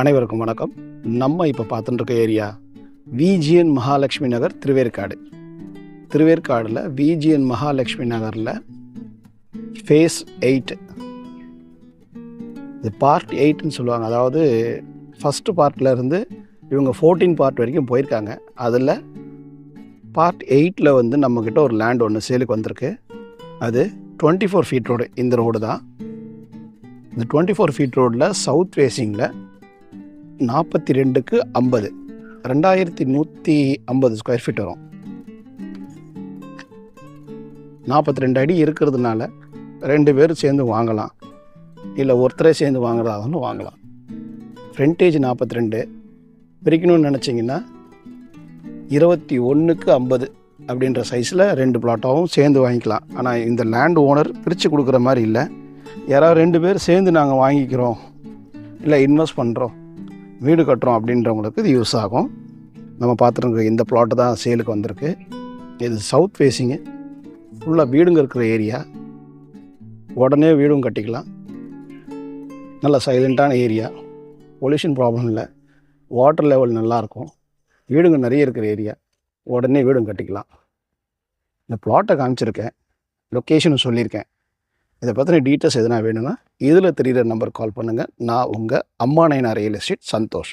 அனைவருக்கும் வணக்கம். நம்ம இப்போ பார்த்துட்டு இருக்க ஏரியா விஜிஎன் மகாலட்சுமி நகர், திருவேற்காடு. திருவேற்காடில் விஜிஎன் மகாலட்சுமி நகரில் ஃபேஸ் 8, இது பார்ட் 8ன்னு சொல்லுவாங்க. அதாவது ஃபஸ்ட்டு பார்ட்டில் இருந்து இவங்க 14 பார்ட் வரைக்கும் போயிருக்காங்க. அதில் பார்ட் 8ல் வந்து நம்மக்கிட்ட ஒரு லேண்ட் ஒன்று சேலுக்கு வந்திருக்கு. அது 24 ஃபீட் ரோடு. இந்த ரோடு தான். இந்த 24 ஃபீட் ரோடில் சவுத் ஃபேஸிங்கில் 42க்கு 50, 2150 ஸ்கொயர் ஃபீட் வரும். 42 அடி இருக்கிறதுனால 2 பேர் சேர்ந்து வாங்கலாம், இல்லை ஒருத்தரே சேர்ந்து வாங்குறதாகவும் வாங்கலாம். ஃப்ரண்டேஜ் 42, பிரிக்கணும்னு நினச்சிங்கன்னா 21க்கு 50 அப்படின்ற சைஸில் 2 பிளாட்டாகவும் சேர்ந்து வாங்கிக்கலாம். ஆனால் இந்த லேண்ட் ஓனர் பிரித்து கொடுக்குற மாதிரி இல்லை. யாராவது 2 பேர் சேர்ந்து நாங்கள் வாங்கிக்கிறோம், இல்லை இன்வெஸ்ட் பண்ணுறோம், வீடு கட்டுறோம் அப்படின்றவங்களுக்கு இது யூஸ் ஆகும். நம்ம பார்த்துருக்க இந்த பிளாட்டு தான் சேலுக்கு வந்திருக்கு. இது சவுத் ஃபேஸிங்கு, ஃபுல்லாக வீடுங்க இருக்கிற ஏரியா. உடனே வீடும் கட்டிக்கலாம். நல்ல சைலண்ட்டான ஏரியா, பொல்யூஷன் ப்ராப்ளம் இல்லை, வாட்டர் லெவல் நல்லாயிருக்கும், வீடுங்க நிறைய இருக்கிற ஏரியா. உடனே வீடும் கட்டிக்கலாம். இந்த பிளாட்டை காமிச்சிருக்கேன், லொக்கேஷனும் சொல்லியிருக்கேன். இதை பற்றின டீட்டெயில்ஸ் எதுனா வேணும்னா இதில் தெரிகிற நம்பருக்கு கால் பண்ணுங்கள். நான் உங்கள் அம்மா நயனா ரியல் எஸ்டேட் சந்தோஷ்.